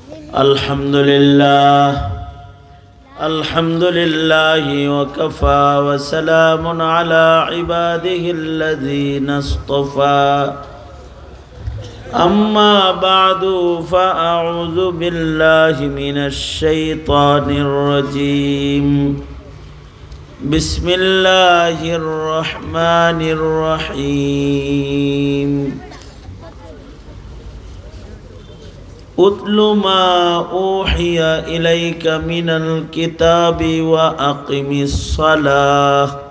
Alhamdulillah wa kafa wa salamun ala ibadihi alladhina istafa. Amma ba'du fa a'udhu billahi minash shaitanir rajim. Bismillahirrahmanirrahim. Utlu ma uhiya ilaika minal kitabi wa aqimis salah.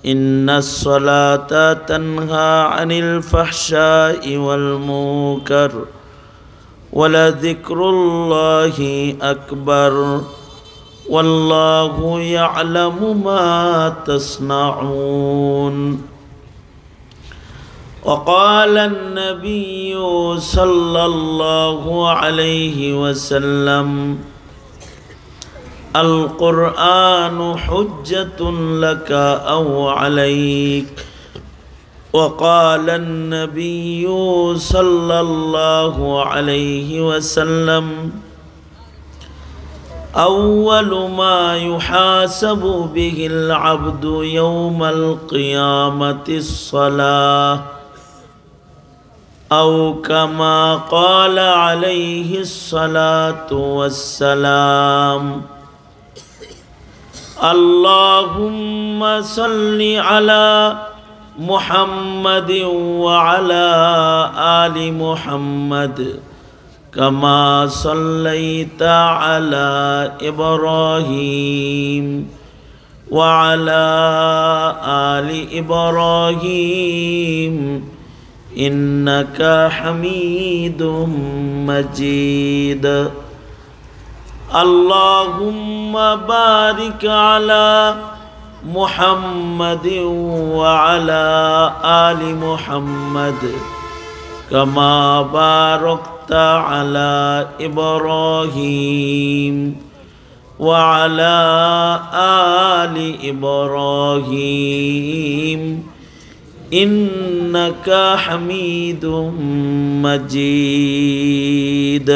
Innas salata tanha 'anil fahsya'i wal munkar. Wala dzikrullahi akbar. Wallahu ya'lamu ma tasna'un. وقال النبي صلى الله عليه وسلم القرآن حجة لك أو عليك. وقال النبي صلى الله عليه وسلم أول ما يحاسب به العبد يوم القيامة الصلاة أو كما قال عليه الصلاة والسلام. اللهم صل على محمد وعلى آل محمد كما صليت على إبراهيم وعلى آل إبراهيم إنك حميد مجيد. اللهم بارك على محمد وعلى آل محمد كما باركت على إبراهيم وعلى آل إبراهيم إنك حميد مجيد.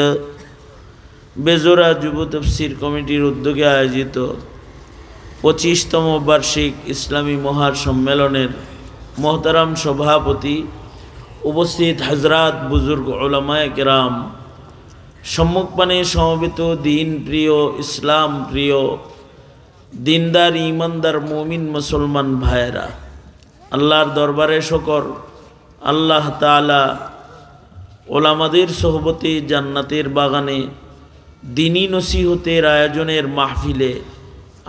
বেজোড়া যুব তাফসীর কমিটির উদ্যোগে আয়োজিত 25তম বার্ষিক ইসলামী মহাসম্মেলনের মোহতারাম সভাপতি, উপস্থিত হযরত বুজুর্গ উলামায়ে কেরাম, সম্মুখপানে সমবেত দিন প্রিয়, ইসলাম প্রিয়, দিনদার ইমানদার মুমিন মুসলমান ভাইয়েরা, আল্লাহর দরবারে শুকর, আল্লাহ তাআলা ওলামাদের সোহবতে জান্নাতের বাগানে দ্বীনি নসিহতের আয়োজনের মাহফিলে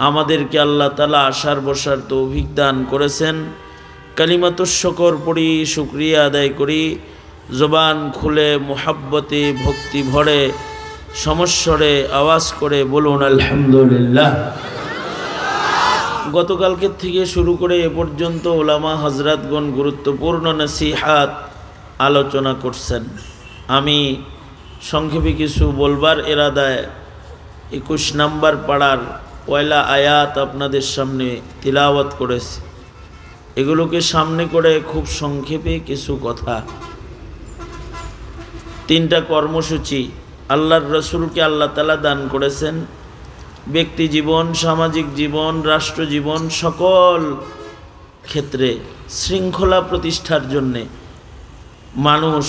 আমাদেরকে আল্লাহ তাআলা আসার বসার তৌফিক দান করেছেন। কালিমাতুশ শুকর পড়ি, শুকরিয়া আদায় করি, জবান খুলে মুহাব্বতে ভক্তি ভরে সমস্বরে আওয়াজ করে বলুন আলহামদুলিল্লাহ। গতকালকে থেকে শুরু করে এ পর্যন্ত ওলামা হযরতগণ গুরুত্বপূর্ণ নসিহাত আলোচনা করছেন। আমি সংক্ষেপে কিছু বলবার ইরাদায় 21 নম্বর পাড়ার পয়লা আয়াত আপনাদের সামনে তিলাওয়াত করেছি। এগুলোকে সামনে করে খুব সংক্ষেপে কিছু কথা। 3টা কর্মসূচি আল্লাহর রসুলকে আল্লাহ তাআলা দান করেছেন। ব্যক্তি জীবন, সামাজিক জীবন, রাষ্ট্র জীবন, সকল ক্ষেত্রে শৃঙ্খলা প্রতিষ্ঠার জন্যে মানুষ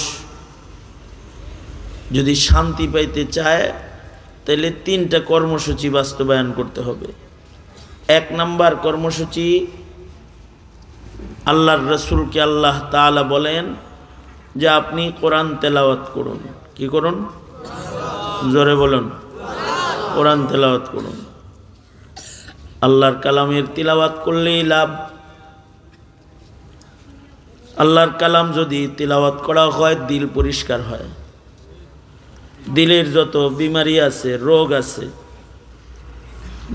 যদি শান্তি পাইতে চায় তাহলে 3টা কর্মসূচি বাস্তবায়ন করতে হবে। 1 নম্বর কর্মসূচি, আল্লাহর রসুলকে আল্লাহ তাআলা বলেন যে আপনি কোরআন তেলাওয়াত করুন। কি করুন? জোরে বলুন, কোরআন তেলাওয়াত করুন। আল্লাহর কালামের তিলাওয়াত করলেই লাভ। আল্লাহর কালাম যদি তিলাওয়াত করা হয় দিল পরিষ্কার হয়। দিলের যত বিমারি আছে, রোগ আছে,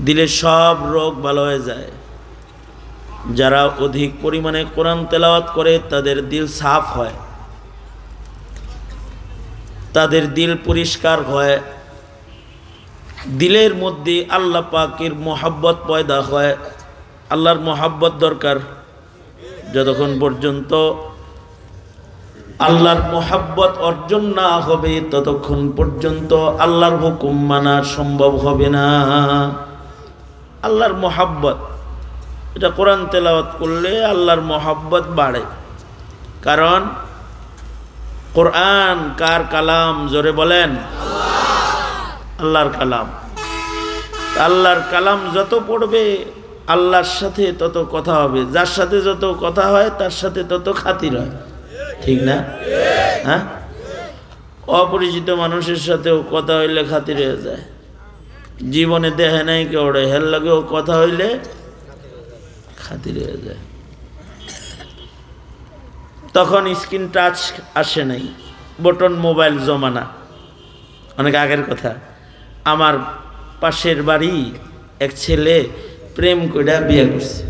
দিলের সব রোগ ভালো হয়ে যায়। যারা অধিক পরিমাণে কোরআন তেলাওয়াত করে তাদের দিল সাফ হয়, তাদের দিল পরিষ্কার হয়, দিলের মধ্যে আল্লাহ পাকের মহব্বত পয়দা হয়। আল্লাহর মহব্বত দরকার। যতক্ষণ পর্যন্ত আল্লাহর মোহাব্বত অর্জন না হবে ততক্ষণ পর্যন্ত আল্লাহর হুকুম মানা সম্ভব হবে না। আল্লাহর মোহাব্বত, এটা কোরআন তেলাওয়াত করলে আল্লাহর মোহাব্বত বাড়ে। কারণ কোরআন কার কালাম? জোরে বলেন। আল্লাহর কালাম। আল্লাহর কালাম যত পড়বে আল্লাহর সাথে তত কথা হবে, যার সাথে যত কথা হয় তার সাথে তত খাতির হয়, ঠিক না? হ্যাঁ, অপরিচিত মানুষের সাথেও কথা হইলে খাতির হয়ে যায়। জীবনে দেখে নাই কেউ, হেল লাগেও কথা হইলে খাতির হয়ে যায়। তখন স্ক্রিন টাচ আসে নাই, বটন মোবাইল জমানা, অনেক আগের কথা। আমার পাশের বাড়ি এক ছেলে প্রেম কইরা বিয়ে করছে।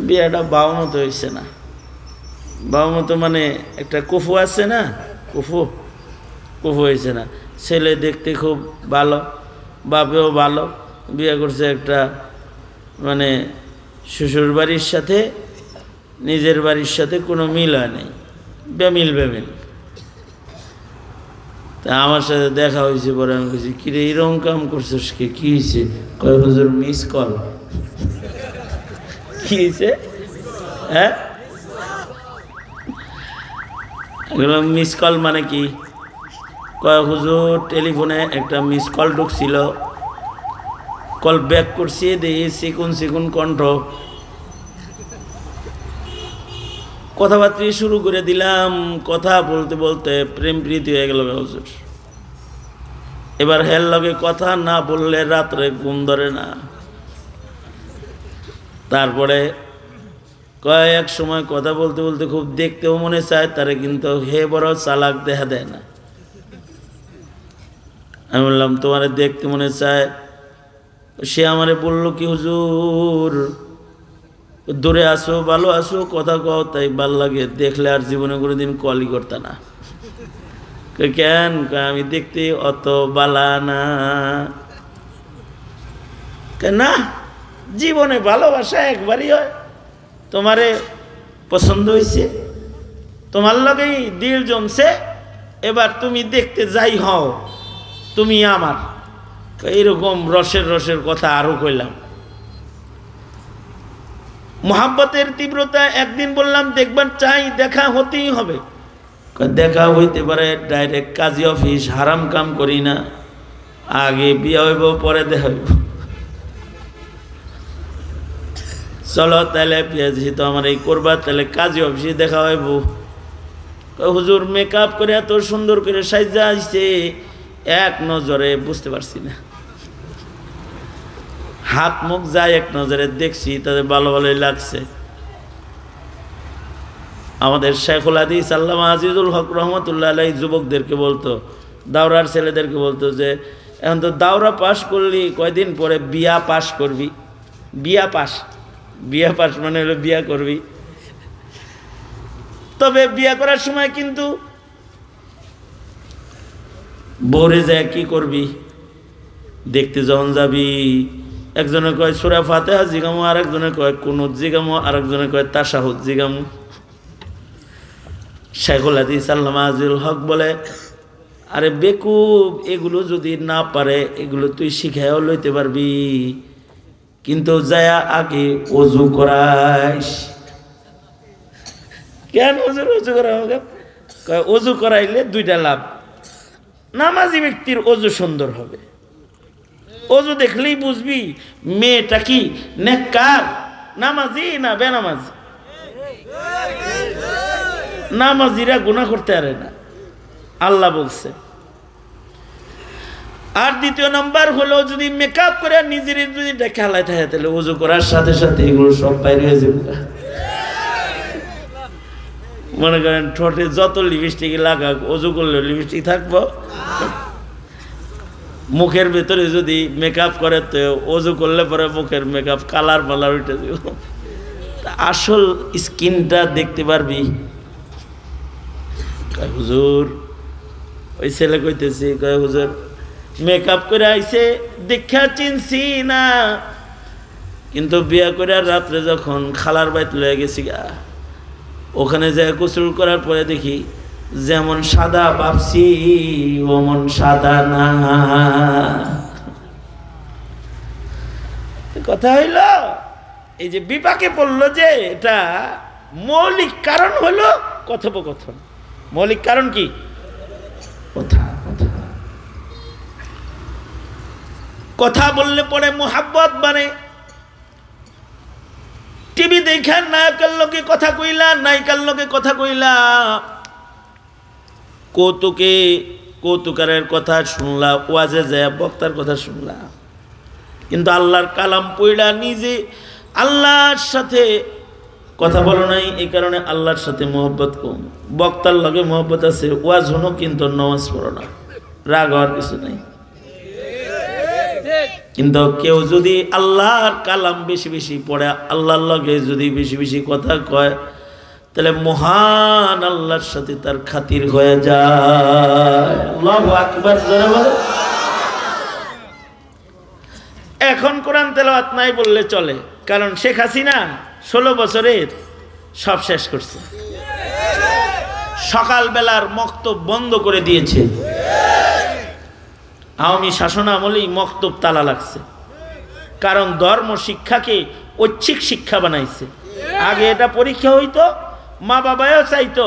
বিয়েটা বাউ মতো হয়েছে না। বাউ মতো মানে একটা কুফু আছে না, কুফু হয়েছে না। ছেলে দেখতে খুব ভালো, বাপেও ভালো, বিয়ে করছে একটা মানে শ্বশুর বাড়ির সাথে নিজের বাড়ির সাথে কোনো মিল হয় নাই, বেমিল। তা আমার সাথে দেখা হয়েছে, পরে আমি বলছি কিরে এরকম কাম করছিস কি? কি হয়েছে? কয় হুজুর মিস কল। কি হয়েছে? হ্যাঁ, মিস কল মানে কি? কয় হুজুর টেলিফোনে একটা মিস কল ঢুকছিল, কল ব্যাক করছি, দেখি চিকুন কণ্ঠ, কথাবার্তা শুরু করে দিলাম। কথা বলতে বলতে প্রেম প্রীতি হয়ে গেল হুজুর। এবার হেল লগে কথা না বললে রাত্রে ঘুম ধরে না। তারপরে কয়েক সময় কথা বলতে বলতে খুব দেখতেও মনে চায় তারে, কিন্তু হে বড় চালাক দেখা দেয় না। আমি বললাম তোমারে দেখতে মনে চায়। সে আমারে বলল কি হুজুর দূরে আসো, ভালো আসো, কথা কও, তাই ভাল লাগে, দেখলে আর জীবনে কোনোদিন কলই করতে না। কেন? আমি দেখতে অত বালা না। না, জীবনে ভালোবাসা একবারই হয়। তোমারে পছন্দ হয়েছে, তোমার লগেই দিল জমছে, এবার তুমি দেখতে যাই হও, তুমি আমার। এইরকম রসের কথা আরো কইলাম। মোহাব্বতের তীব্রতা একদিন বললাম দেখবার চাই, দেখা হতেই হবে। দেখা হইতে পারে ডাইরেক্ট কাজী অফিস, হারাম কাম করি না, আগে বিয়ে হইব পরে দেখা হইব। চলো তাহলে পেয়েছি তো আমার এই করবা, তাহলে কাজী অফিসে দেখা হইব। হুজুর মেকআপ করে এত সুন্দর করে সাজা আসছে, এক নজরে বুঝতে পারছি না। হাত মুখ যায় এক নজরে দেখছি, তাদের ভালো ভালোই লাগছে। আমাদের শেখুল হাদিস আল্লামা আজিজুল হক রহমতুল্লাহ আলাইহি যুবকদেরকে বলতো, দাওরার ছেলেদেরকে বলতো যে এখন তো দাওরা পাস করলি, কয়দিন পরে বিয়া পাস করবি। বিয়া পাস মানে হলো বিয়া করবি। তবে বিয়া করার সময় কিন্তু বউরে যায় কি করবি? দেখতে যখন যাবি, একজনে কয় সূরা ফাতিহা জিগামো, আরেকজনে কয় কুনুত জিগামো, আরেকজনে কয় তাশাহুদ জিগামো। শেখুল হাদিস আল্লামা আজিজুল হক বলে, আরে বেকুব, এগুলো যদি না পারে এগুলো তুই শিখাইও লইতে পারবি, কিন্তু যায়া আগে ওযু করাইস। কেন হুজুর ওযু করাবো? কয় ওযু করাইলে দুইটা লাভ। নামাজি ব্যক্তির ওযু সুন্দর হবে, ওযু দেখলেই বুঝবি মেয়েটা কি নেককার, নামাজি না বেনামাজি। নামাজিরা গুনাহ করতে পারে না, আল্লাহ বলছে। আর দ্বিতীয় নাম্বার হলো, যদি মেকআপ করে নিজের যদি খেলায় থাকে, তাহলে ওযু করার সাথে সাথে এগুলো সব বাইরে হয়ে যাবে। মনে করেন ঠোঁটে যত লিপস্টিক লাগাক, ওযু করলে লিপস্টিক থাকবো। মুখের ভেতরে যদি মেকআপ করে, তো ওযু করলে পরে মুখের মেকআপ কালার উঠে যাব। আসল স্কিনটা দেখতে পারবি। হুজুর ওই ছেলে কইতেছি, কয় হুজুর মেকআপ করে আইছে দেখা চিনছি না, কিন্তু বিয়া করে রাত্রে যখন খালার বাইত লয়ে গেছি গা, ওখানে যে গোসল করার পরে দেখি যেমন সাদা ভাবছি ওমন সাদা না। কথা হইল এই যে বিপাকে পড়লো যে এটা মৌলিক কারণ হলো কথোপকথন। মৌলিক কারণ কি? কথা। কথা কথা বললে পরে মোহাব্বত বানে। টিভি দেখা নায়কের লোকে কথা কইলা, নায়িকার লোকে কথা কইলা, কৌতুকারের কথা শুনলা, ওয়াজে যায় বক্তার কথা শুনলা, কিন্তু আল্লাহর কালাম পড়া নিজে আল্লাহর সাথে কথা বলো নাই। এই কারণে আল্লাহর সাথে মোহব্বত কম। বক্তার লগে মোহব্বত আছে, ওয়াজ হনো কিন্তু নামাজ পড়ো না, রাগ হওয়ার কিছু নাই। কিন্তু কেউ যদি আল্লাহর কালাম বেশি বেশি পড়ে, আল্লাহর লগে যদি বেশি বেশি কথা কয়, তাহলে মহান আল্লাহর সাথে তার খাতির হয়ে যায়। আল্লাহু আকবার, জোরে বলো। এখন কোরআন তেলাওয়াত নাই বললে চলে, কারণ শেখ হাসিনা 16 বছরের সব শেষ করছে। সকালবেলার মক্তব বন্ধ করে দিয়েছে। আওয়ামী শাসন আমলেই মক্তব তালা লাগছে, কারণ ধর্ম শিক্ষাকে ঐচ্ছিক শিক্ষা বানাইছে। আগে এটা পরীক্ষা হইতো, মা বাবাও চাইতো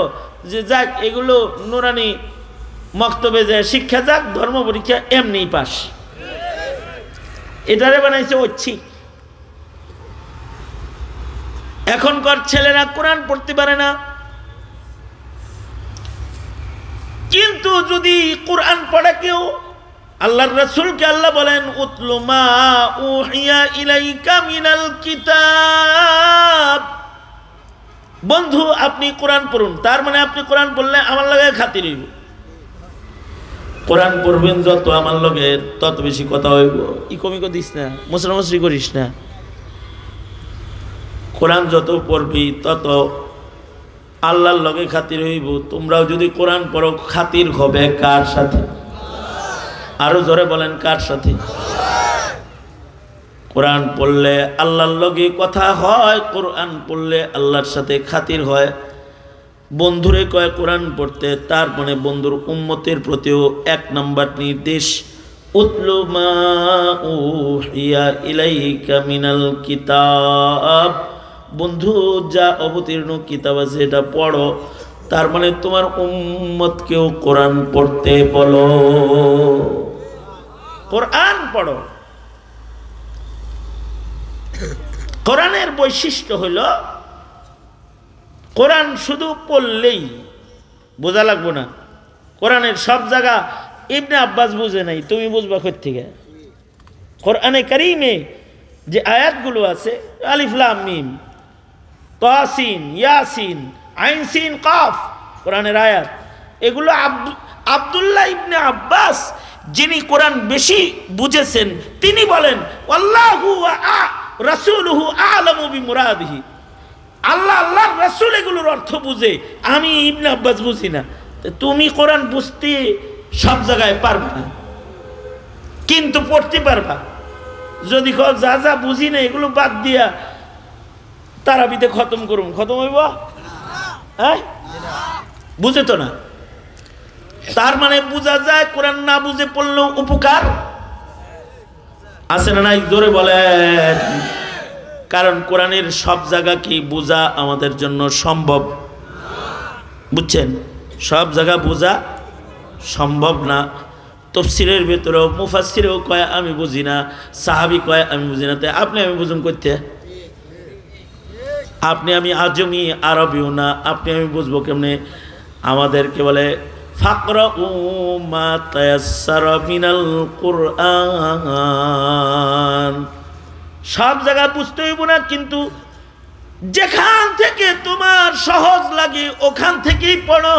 যে যাক এগুলো নুরানি মক্তবে যায় শিক্ষা যাক, ধর্ম পরীক্ষা এমনি পাস। এটারে বানাইছে ঐচ্ছিক। এখনকার ছেলেরা কোরআন পড়তে পারে না, কিন্তু যদি কোরআন পড়ে কেউ, আল্লাহর রাসূলকে আল্লাহ বলেন উতলু মা উহিয়া ইলাইকা মিনাল কিতাব, বন্ধু আপনি কোরআন পড়ুন। তার মানে আপনি কোরআন পড়লে আমার লগে খাতির হইব। কোরআন পড়বেন যত আমার লগে তত বেশি কথা হইব। ইকমিকো দিস না, মুসরামসরি করিস না। কোরআন যত পড়বি তত আল্লাহর লগে খাতির হইব। তোমরাও যদি কোরআন পড়ো, খাতির হবে কার সাথে? আরো জোরে বলেন, কার সাথে? কোরআন পড়লে আল্লাহর লগে কথা হয়, কোরআন পড়লে আল্লাহর সাথে খাতির হয়। বন্ধুরে কয় কোরআন পড়তে, তার মানে বন্ধুর উম্মতের প্রতিও 1 নম্বর নির্দেশ উতলু মা উহিয়া ইলাইকা মিনাল কিতাব, বন্ধু যা অবতীর্ণ কিতাব আছে এটা পড়ো। তার মানে তোমার উম্মতকেও কোরআন পড়তে বলো, কোরআন পড়ো। কোরআনের বৈশিষ্ট্য হইল কোরআন শুধু পড়লেই বোঝা লাগবো না। কোরআনের সব জায়গা ইবনে আব্বাস বুঝে নাই, তুমি বুঝবা কোথা থেকে? কোরআনে কারীমে যে আয়াতগুলো আছে, আলিফ লাম মিম, তাসিন, ইয়াসিন, আইন সিন কাফ, কোরআনের আয়াত, এগুলো আব্দুল্লাহ ইবনে আব্বাস যিনি কোরআন বেশি বুঝেছেন তিনি বলেন আল্লাহু ওয়া রাসূলুহু আ'লামু বিমুরাদিহি, আল্লাহ আল্লাহর রাসূল এগুলোর অর্থ বুঝে, আমি ইবনে আব্বাস বুঝি না। তুমি কোরআন বুঝতে সব জায়গায় পারবা না, কিন্তু পড়তে পারবা। যদি কও যা যা বুঝি না এগুলো বাদ দিয়া তারাবিতে খতম করুন, খতম হইব? হ্যাঁ, বুঝে তো না। তার মানে বোঝা যায় কোরআন না বুঝে পড়লেও উপকার আছে না নাই? জোরে বলেন। কারণ কোরআনের সব জায়গা কি বোঝা আমাদের জন্য সম্ভব? বুঝছেন, সব জায়গা বোঝা সম্ভব না। তাফসীরের ভেতরেও মুফাসসিরও কয় আমি বুঝি না, সাহাবী কয় আমি বুঝি না। তাই আপনি আমি বুঝুন করতে? আপনি আমি আজমি আরবিও না, আপনি আমি বুঝবো কেমনে? আমাদেরকে বলে ফাকরাউ মা তায়াসসারা মিনাল কুরআন। সব জায়গা বুঝতে হইব না, কিন্তু যেখান থেকে তোমার সহজ লাগে ওখান থেকেই পড়ো।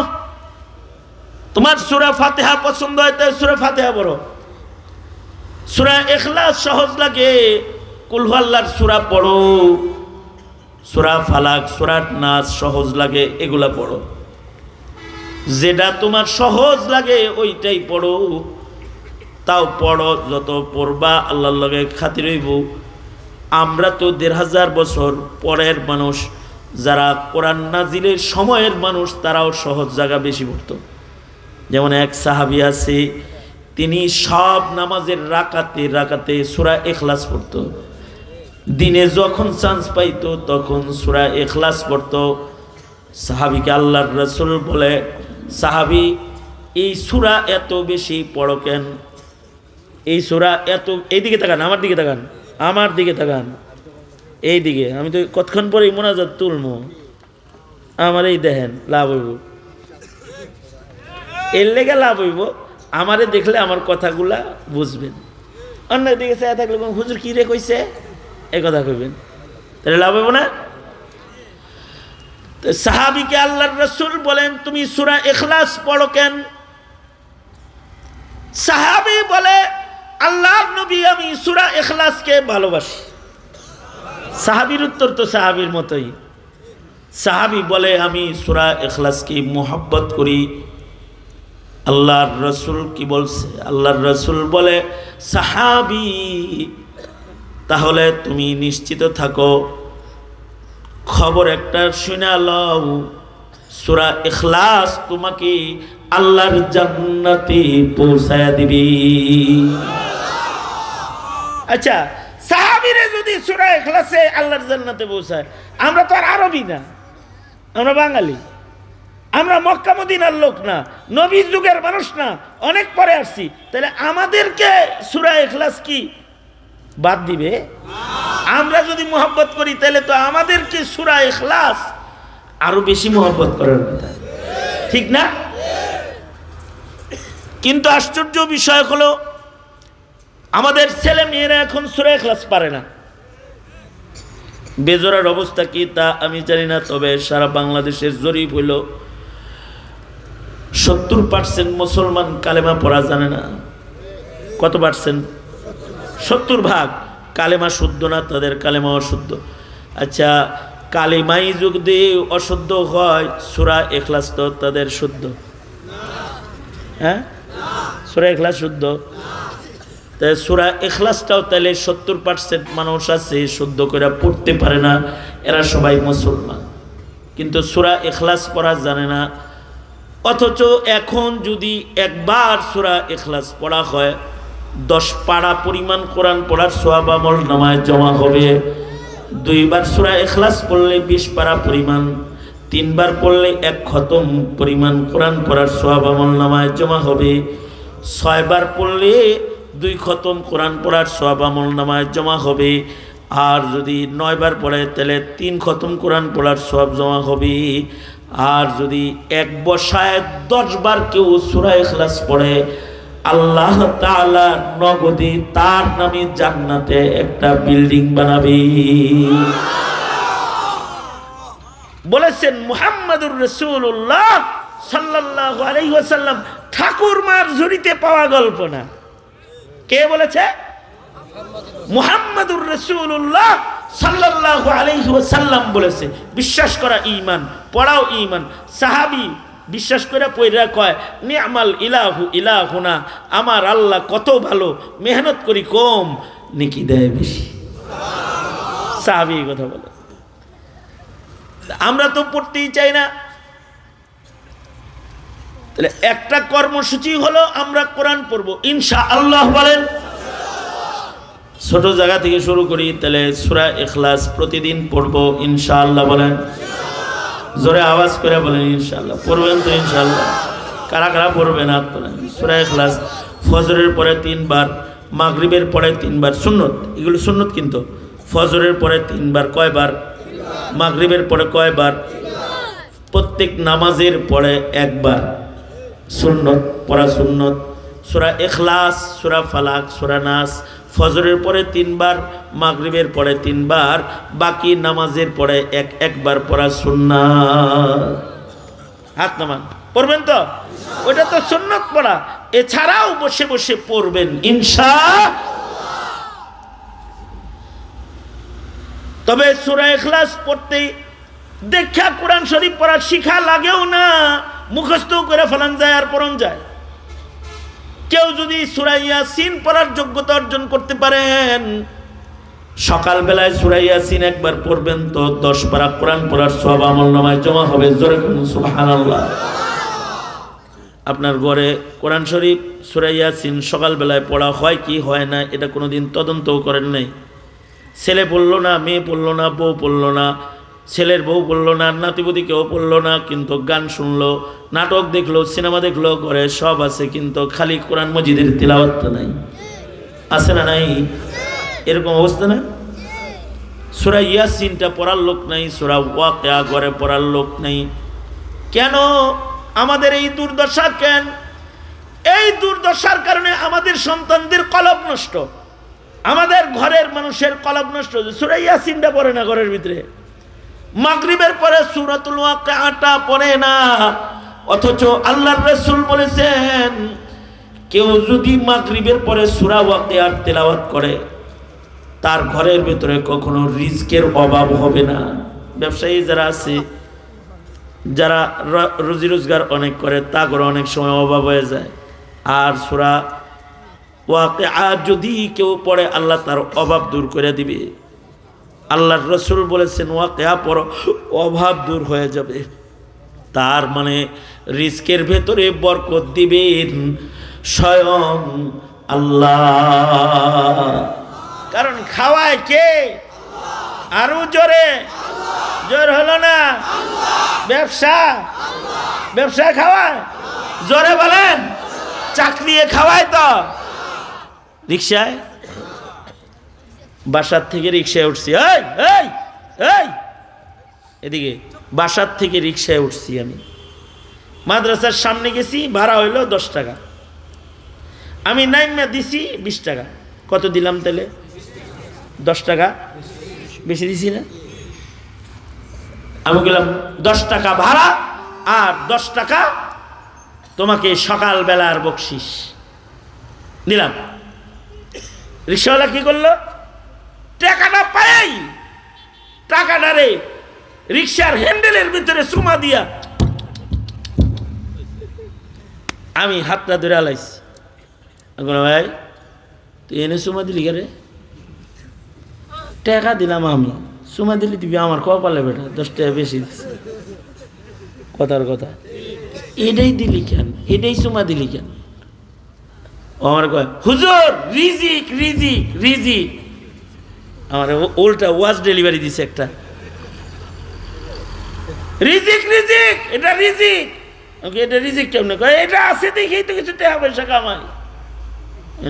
তোমার সূরা ফাতিহা পছন্দ হয় তাই সূরা ফাতিহা পড়ো। সূরা ইখলাস সহজ লাগে, কুল হুয়াল্লাহর সূরা পড়ো। সূরা ফালাক, সূরা নাস সহজ লাগে, এগুলা পড়ো। যেটা তোমার সহজ লাগে ওইটাই পড়ো। তাও পড়ো, যত পড়বা আল্লাহর লগে খাতির হইব। আমরা তো 1500 বছর পরের মানুষ, যারা কোরআন নাজিলের সময়ের মানুষ তারাও সহজ জায়গা বেশি পড়তো। যেমন এক সাহাবী আছে, তিনি সব নামাজের রাকাতে রাকাতে সূরা ইখলাস পড়তো। দিনে যখন চান্স পাইতো তখন সূরা ইখলাস পড়তো। সাহাবীকে আল্লাহর রাসূল বলে, সাহাবী এই সূরা এত বেশি পড়ো কেন? এই সূরা এত, এইদিকে তাকান, আমার দিকে তাকান, আমার দিকে তাকান, এই দিকে। আমি তো কতক্ষণ পরেই মোনাজাত তুলবো, আমার এই দেখেন লাভ হইব, এর লেগে লাভ হইব। আমারে দেখলে আমার কথাগুলা বুঝবেন। অন্য দিকে চাই থাকলে হুজুর কি রে কইছে এ কথা কইবেন, তাহলে লাভ হইব না? সাহাবীকে আল্লাহর রাসূল বলেন, তুমি সূরা ইখলাস পড়ো কেন? সাহাবী বলে, আল্লাহর নবী আমি সূরা ইখলাসকে ভালোবাসি। সাহাবীর উত্তর তো সাহাবীর মতোই। সাহাবী বলে, আমি সূরা ইখলাসকে মুহাব্বত করি। আল্লাহর রাসূল কি বলছে? আল্লাহর রাসূল বলে, সাহাবী তাহলে তুমি নিশ্চিত থাকো, খবর একটা শুনে লও, সূরা ইখলাস তোমাকে আল্লাহর জান্নাতে পৌঁছায়া দিবে। আচ্ছা, সাহাবীরে যদি সূরা ইখলাসে আল্লাহর জান্নাতে পৌঁছায়, আমরা তো আর আরবি না, আমরা বাঙালি, আমরা মক্কা মদিনার লোক না, নবীর যুগের মানুষ না, অনেক পরে আসছি। তাহলে আমাদেরকে সূরা ইখলাস কি বাদ দিবে? আমরা যদি মোহাব্বত করি তাহলে তো আমাদেরকে সূরা ইখলাস আরো বেশি মোহাব্বত করার কথা, ঠিক না? কিন্তু আশ্চর্য বিষয় হলো, আমাদের ছেলে মেয়েরা এখন সূরা ইখলাস পারে না। বেজোরার অবস্থা কি তা আমি জানি না, তবে সারা বাংলাদেশের জরিপ হইল 70% মুসলমান কালেমা পড়া জানে না। কত পার্সেন্ট? 70% কালেমা শুদ্ধ না, তাদের কালেমা অশুদ্ধ। আচ্ছা, কালেমাই যদি অশুদ্ধ হয়, সূরা ইখলাস তো তাদের শুদ্ধ? হ্যাঁ, সূরা ইখলাস শুদ্ধ। তাই সূরা ইখলাসটাও তাহলে 70% মানুষ আছে শুদ্ধ করে পড়তে পারে না, এরা সবাই মুসলমান, কিন্তু সূরা ইখলাস পড়া জানে না। অথচ এখন যদি একবার সূরা ইখলাস পড়া হয়, 10 পারা পরিমাণ কোরআন পড়ার সওয়াব আমল নামায় জমা হবে। 2 বার সূরা ইখলাস পড়লে 20 পারা পরিমাণ, 3 বার পড়লে 1 খতম পরিমাণ কোরআন পড়ার সওয়াব আমল নামায় জমা হবে। 6 বার পড়লে 2 খতম কোরআন পড়ার সওয়াব আমল নামায় জমা হবে। আর যদি 9 বার পড়ে তাহলে 3 খতম কোরআন পড়ার সওয়াব জমা হবে। আর যদি এক বসায় 10 বার কেউ সূরা ইখলাস পড়ে, আল্লাহ তাআলা নগদে তার নামে জান্নাতে একটা বিল্ডিং বানাবে। বলেছেন মুহাম্মাদুর রাসূলুল্লাহ সাল্লাল্লাহু আলাইহি ওয়াসাল্লাম, ঠাকুরমার ঝুড়িতে পাওয়া গল্প না। কে বলেছে? মুহাম্মাদুর রাসূলুল্লাহ সাল্লাল্লাহু আলাইহি ওয়াসাল্লাম বলেছে। বিশ্বাস করা ঈমান, পড়াও ঈমান। সাহাবী বিশ্বাস করে পয়রা কয়, নি'মাল ইলাহু ইলাহুনা, আমার আল্লাহ কত ভালো, মেহনত করি কম, নেকি দেয় বেশি। সাহাবী কথা বলে। আমরা তো পড়তেই চাই না। তাহলে একটা কর্মসূচি হলো আমরা কোরআন পড়বো ইনশাআল্লাহ। বলেন, ছোট জায়গা থেকে শুরু করি। তাহলে সূরা ইখলাস প্রতিদিন পড়বো ইনশাআল্লাহ। বলেন, জোরে আওয়াজ করে বলেন ইনশাআল্লাহ। পড়বেন তো ইনশাআল্লাহ? কারা কারা পড়বেন হাত তোলেন। সূরা ইখলাস ফজরের পরে 3 বার, মাগরিবের পরে 3 বার, সুন্নত, এগুলো সুন্নত। কিন্তু ফজরের পরে 3 বার, কয়বার? মাগরিবের পরে কয়বার? প্রত্যেক নামাজের পরে 1 বার সুন্নত পড়া, সুন্নত। সূরা ইখলাস, সূরা ফালাক, সূরা নাস ফজরের পরে 3 বার, মাগরিবের পরে 3 বার, বাকি নামাজের পরে একবার পড়া সুন্নাত। হাত নামান, পড়বেন তো? ওটা তো সুন্নত পড়া। এছাড়াও বসে বসে পড়বেন ইনশাআল্লাহ। তবে সূরা ইখলাস পড়তে দেখা কোরআন শরীফ পড়া শিখা লাগেও না, মুখস্থ করে ফেলান যায় আর পড়ন যায়। কেউ যদি সূরা ইয়াসিন পড়ার যোগ্যতা অর্জন করতে পারেন সকালবেলায় সূরা ইয়াসিন একবার পড়বেন তো 10 পারা কোরআন পড়ার সওয়াব আমলনামায় জমা হবে। জোরে বলুন সুবহানাল্লাহ। আপনার ঘরে কোরআন শরীফ সূরা ইয়াসিন সকালবেলায় পড়া হয় কি হয় না এটা কোনোদিন তদন্তও করেন নাই? ছেলে পড়লো না, মেয়ে পড়লো না, বউ পড়লো না, ছেলের বউ পড়লো না, নাতিপুতি কেউ পড়লো না, কিন্তু গান শুনলো, নাটক দেখলো, সিনেমা দেখলো, করে সব আছে, কিন্তু খালি কোরআন মজিদের তিলাওয়াতটা নাই। আছে না নাই? এরকম অবস্থা না? সূরা ইয়াসিনটা পড়ার লোক নাই, সূরা ওয়াকিয়া ঘরে পড়ার লোক নাই। কেন আমাদের এই দুর্দশা? কেন এই দুর্দশার কারণে আমাদের সন্তানদের কলব নষ্ট, আমাদের ঘরের মানুষের কলব নষ্ট। সূরা ইয়াসিনটা পড়ে না ঘরের ভিতরে, মাগরিবের পরে সূরাতুল ওয়াকিয়াটা পড়ে না। অথচ আল্লাহর রাসূল বলেছেন কেউ যদি মাগরিবের পরে সূরা ওয়াকিয়ার তেলাওয়াত করে তার ঘরের ভিতরে কখনো রিজকের অভাব হবে না। ব্যবসায়ী যারা আছে, যারা রুজি রোজগার অনেক করে, তা করে অনেক সময় অভাব হয়ে যায়। আর সূরা ওয়াকিয়া যদি কেউ পড়ে আল্লাহ তার অভাব দূর করে দিবে। আল্লাহর রাসূল বলেছেন ওয়াকিয়া পড়ো, অভাব দূর হয়ে যাবে। তার মানে রিজকের ভেতরে বরকত দিবেন স্বয়ং আল্লাহ। কারণ খাওয়ায় কে? আরো জোরে, জোর হলো না? ব্যবসা খাওয়ায়, জোরে বলেন। চাকরি খাওয়ায় তো? রিক্সায়, বাসার থেকে রিক্সায় উঠছি, এদিকে বাসার থেকে রিক্সায় উঠছি, আমি মাদ্রাসার সামনে গেছি, ভাড়া হইলো 10 টাকা, আমি নাইমা দিছি 20 টাকা। কত দিলাম তাহলে? 10 টাকা বেশি দিছি না? আমি গেলাম 10 টাকা ভাড়া আর 10 টাকা তোমাকে সকালবেলার বকশিস দিলাম। রিক্সাওয়ালা কি করলো? টাকাটা পাই, টাকাটা রে রিক্সার হ্যান্ডেলের ভিতরে চুমা দিয়া আমি হাতটা ধরে আলাইছি। ভাই তুই এনে চুমা দিলি কে রে? টাকা দিলাম আমি, চুমা দিলি দিবি আমার কপালে বেটা, 10 টাকা বেশি দিচ্ছে। কথার কথা, এটাই দিলি কেন? এটাই চুমা দিলি কেন? আমার কয় হুজুর রিজিক রিজিক রিজিক। আমার উল্টা ওয়াজ ডেলিভারি দিছে একটা, রিজিক রিজিক, এটা রিজিক। ওকে এটা রিজিক কেমনে? কয় এটা আছে দেখেই তো কিছু টাকা পয়সা কামাই।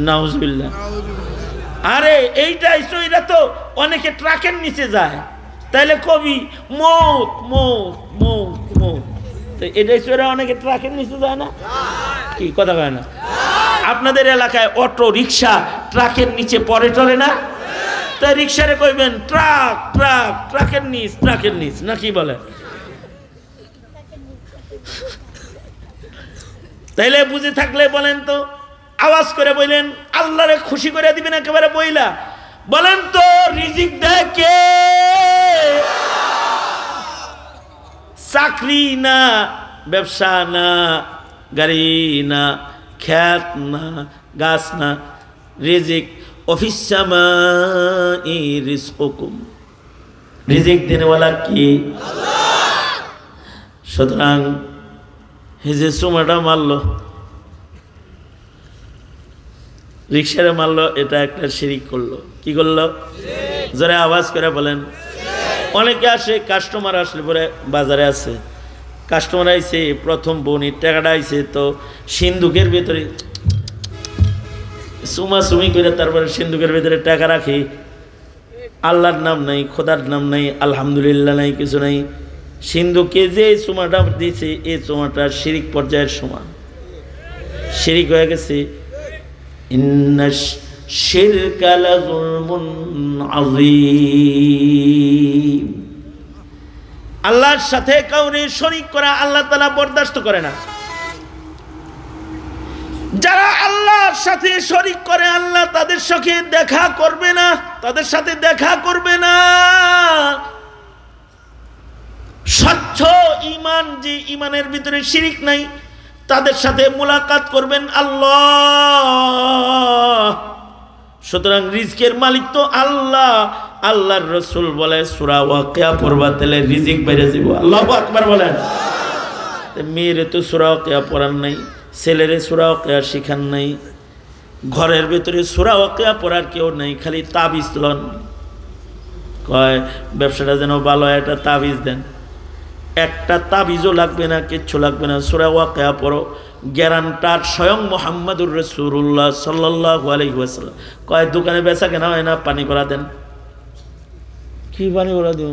নাউজুবিল্লাহ। আরে এইটাই তো, এটা তো অনেকে ট্রাকের নিচে যায়, তাইলে কবি মৌত মৌত মৌত মৌত, তো এটাই তো অনেকে ট্রাকের নিচে যায় না? কি কথা কয় না? আপনাদের এলাকায় অটো রিক্সা ট্রাকের নিচে পরে টরে না? তাই রিক্সারে কইবেন ট্রাক ট্রাক, ট্রাকের নিচ, ট্রাকের নিচ, না কি বলে? তাইলে বুঝে থাকলে বলেন তো, আওয়াজ করে বললেন, আল্লাহরে খুশি করে দিবেন একেবারে বইলা বলেন তো, রিজিক দেয় কে? চাকরি না, ব্যবসা না, গাড়ি না, খেত না, গাছ না, রিজিক অফিস সামাই রিজকুকুম, রিজিক দেনেওয়ালা কি? সুতরাং যে চুমাটা মারলো, রিক্সারে মারলো, এটা একটা শিরিক করলো। কি করলো? জোরে আওয়াজ করে বলেন। অনেকে আসে, কাস্টমার আসলে পরে বাজারে আছে, কাস্টমার আইছে, প্রথম বনির টাকাটা আইছে, তো সিন্ধুকের ভিতরে চুমাচুমি করে তারপরে সিন্ধুকের ভিতরে টাকা রাখি, আল্লাহর নাম নাই, খোদার নাম নাই, আলহামদুলিল্লাহ নাই, কিছু নাই। সিন্ধুকে যে চুমাটা দিয়েছে, এই চুমাটা শিরিক পর্যায়ের সমান, শিরিক হয়ে গেছে। ইন্নাশ শিরকা লাযুলমুন আযীম। আল্লাহর সাথে কাউরে শরীক করা আল্লাহ তাআলা বরদাস্ত করে না। যারা আল্লাহর সাথে শরীক করে আল্লাহ তাদের সাথে দেখা করবে না, তাদের সাথে দেখা করবে না। স্বচ্ছ ঈমান, যে ঈমানের ভিতরে শিরিক নাই, তাদের সাথে মুলাকাত করবেন আল্লাহ। সুতরাং রিজকের মালিক তো আল্লাহ। আল্লাহর রাসূল বলে সূরা ওয়াকিয়া পড়বা তাহলে রিজিক বেড়ে যাবে। আল্লাহু আকবার বলেন। মেয়েরে তো সূরা ওয়াকিয়া পড়ান নাই, ছেলেরে সূরা ওয়াকিয়া শিখান নাই, ঘরের ভিতরে সূরা ওয়াকিয়া পড়ার কেউ নাই, খালি তাবিজ লন। কয় ব্যবসাটা যেন ভালো হয়, একটা তাবিজ দেন। একটা তাবিজও লাগবে না, কিচ্ছু লাগবে না, সূরা ওয়াকিয়া পড়ো। গ্যারান্টার স্বয়ং মুহাম্মদুর রাসূলুল্লাহ সাল্লাল্লাহু আলাইহি ওয়াসাল্লাম। কয় দোকানে বেচা কেনা হয় না, পানি করা দেন। কি পানি করা দিও?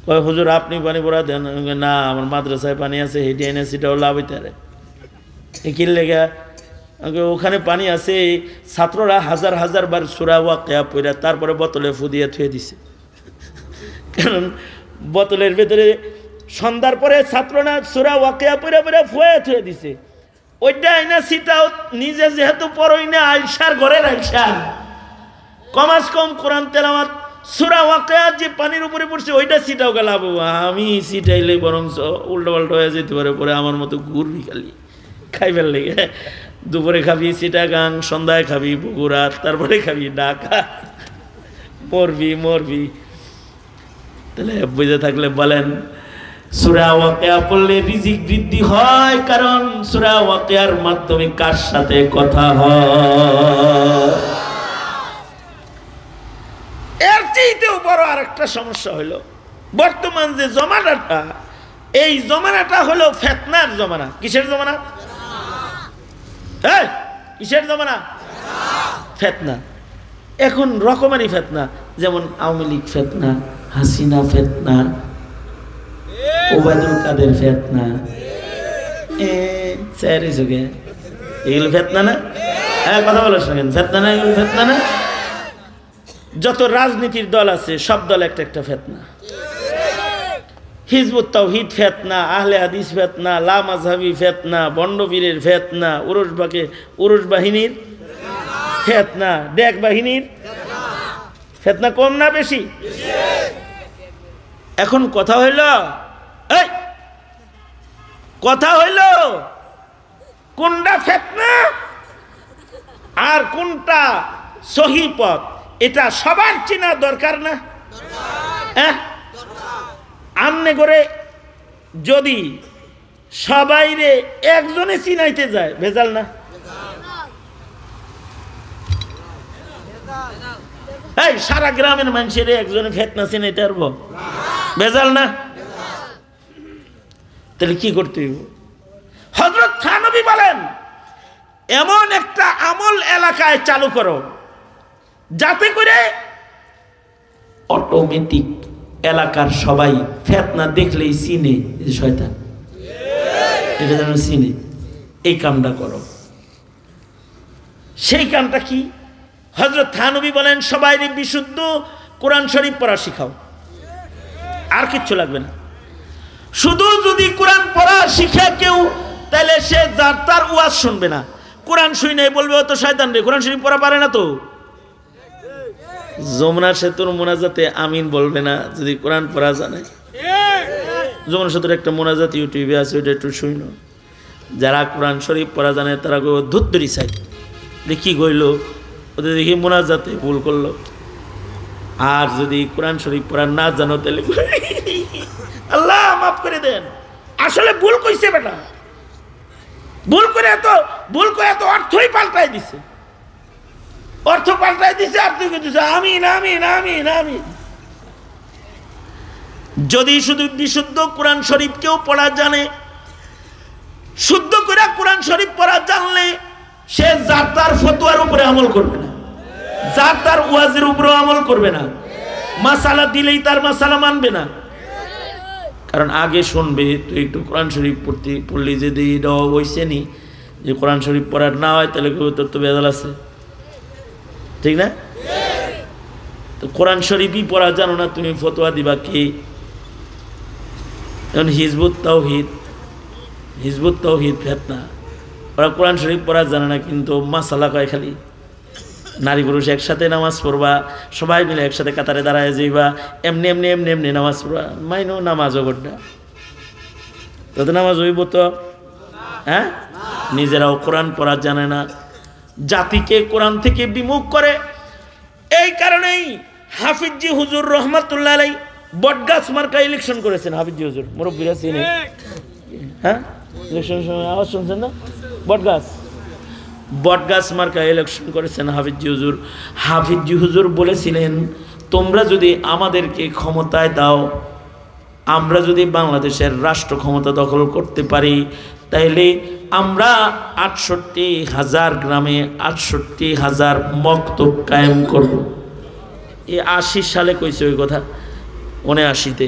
কয় হুজুর আপনি পানি করা দেন। না, আমার মাদ্রাসায় পানি আছে, হেঁটে এনে সেটাও লাভ হইতে পারে। কি লেগে? ওখানে পানি আছে, ছাত্ররা হাজার হাজার বার সূরা ওয়াকিয়া পড়া তারপরে বোতলে ফুদিয়ে থুয়ে দিছে। কারণ বোতলের ভেতরে সন্ধ্যার পরে ছাত্ররা সূরা ওয়াকিয়া পড়া পড়া ফুয়ে থুয়ে দিছে। ওইটা আইনা সিটাও নিজে যেহেতু পড়ই না, আইসার ঘরের আইসা কমাস কম কোরআন তেলাওয়াত সূরা ওয়াকিয়া যে পানির উপরে পড়ছে ওইটা সিটাও গেলাম। আমি সিটাইলে বরং উল্টো পাল্টা হয়ে যেতে পারে, পরে আমার মতো ঘুরবি খালি খাইবার লেগে। দুপুরে খাবি চিটাগাং, সন্ধ্যায় খাবি বগুড়া, তারপরে খাবি ঢাকা, মরবি। তাহলে বুঝে থাকলে বলেন সূরা ওয়াকিয়া পড়লে রিজিক বৃদ্ধি হয়, কারণ সূরা ওয়াকিয়ার মাধ্যমে কার সাথে কথা হয়। এর চেয়েও বড় আরেকটা সমস্যা হলো বর্তমান যে জমানাটা, এই জমানাটা হলো ফিতনার জমানা। কিসের জমানা? কিসের জমানা? ফিতনা। এখন রকমারি ফিতনা, যেমন আওয়ামী লীগ ফিতনা, হাসিনা ফিতনা, ওবায়দুল কাদের ফিতনা, এগুলো ফিতনা না? কথা বলার সঙ্গে ফিতনা না? এগুলো ফিতনা না? যত রাজনীতির দল আছে সব দল একটা একটা ফিতনা। হিজবুত তাওহীদ ফিতনা, আহলে হাদিস ফিতনা, লা মাযহাবী ফিতনা, বন্ডবীরের ফিতনা, উরুস বাহিনীর ফিতনা, ডেক বাহিনীর ফিতনা। কম না বেশি? এখন কথা হইল কোনটা ফিতনা আর কোনটা সহি পথ, এটা সবার চেনা দরকার না? আমনে করে যদি সবাইরে একজনে চিনাইতে যায়, ভেজাল না? সারা গ্রামের মানুষের একজনে ফিতনা চিনাইতে পারবো? ভেজাল না? তাহলে কি করতে হইব? হযরত থানবী বলেন এমন একটা আমল এলাকায় চালু করো যাতে করে অটোমেটিক এলাকার সবাই ফিতনা দেখলেই চিনে যে শয়তান, এটা যেন চিনে। এই কামটা করো। সেই কামটা কি? হযরত থানবী বলেন সবাই বিশুদ্ধ কোরআন শরীফ পড়া শিখাও, আর কিচ্ছু লাগবে না। শুধু যদি কোরআন পড়া শিখে কেউ, তাহলে সে যার তার ওয়াজ শুনবে না। কোরআন শুনে বলবে ও তো শয়তান রে, কোরআন শরীফ পড়া পারে না তো। যমুনা সেতুর মোনাজাতে আমিন বলবে না যদি কোরআন পড়া জানে। যমুনা সেতুর একটা মোনাজাত ইউটিউবে আছে, ওইটা একটু শুইন। যারা কোরআন শরীফ পড়া জানে তারা ধুত্তরি চাই, দেখি গইল ওদের দেখি মোনাজাতে ভুল করলো। আর যদি কোরআন শরীফ পড়া না জানো তাহলে আল্লাহ মাফ করে দেন, আসলে ভুল কইছে বেটা, ভুল করে এত অর্থই পাল্টাই দিছে, অর্থ পাল্টাই দিছে। আর তুই কিছু আমিন আমিন আমিন আমিন। যদি শুধু বিশুদ্ধ কোরআন শরীফ কেউ পড়া জানে, শুদ্ধ করে কোরআন শরীফ পড়া জানলে সে যার তার ফতোয়ার উপরে আমল করবে না, যার তার ওয়াজের উপরে আমল করবে না, মাসালা দিলেই তার মাসালা মানবে না। কারণ আগে শুনবে তুই একটু কোরআন শরীফ পড়লি, যদি এটা হইছে নি যে কোরআন শরীফ পড়ার না হয় তাহলে তোর তো বেজাল আছে, ঠিক না? তো কোরআন শরীফই পড়া জানো না, তুমি ফতোয়া দিবা কি? এখন হিজবুত তাওহীদ ফিতনা, ওরা কোরআন শরীফ পড়া জানে না, কিন্তু মাসালা কয় খালি নারী পুরুষ একসাথে নামাজ পড়বা, সবাই মিলে একসাথে কাতারে দাঁড়ায় যাইবা, এমনি এমনি এমনি এমনি নামাজ পড়বা। মাইনো নামাজও গোটা তো নামাজ হইব তো? নিজেরাও কোরআন পড়া জানে না, জাতিকে কোরআন থেকে বিমুখ করে। এই কারণেই হাফিজি হুজুর রহমাতুল্লাহ আলাই বটগাছ মার্কা ইলেকশন করেছেন। হাফিজি হুজুর মুরব্বীরা চিনে, হ্যাঁ ইলেকশন সময় আওয়াজ শুনছেন না? বটগাছ মার্কা ইলেকশন করেছেন হাফিজি হুজুর। হাফিজি হুজুর বলেছিলেন, তোমরা যদি আমাদেরকে ক্ষমতায় দাও, আমরা যদি বাংলাদেশের রাষ্ট্র ক্ষমতা দখল করতে পারি, তাইলে আমরা ৬৮,০০০ গ্রামে ৬৮,০০০ মক্তব কায়েম করব। এই ৮০ সালে কইছে ওই কথা, ৭৯-তে।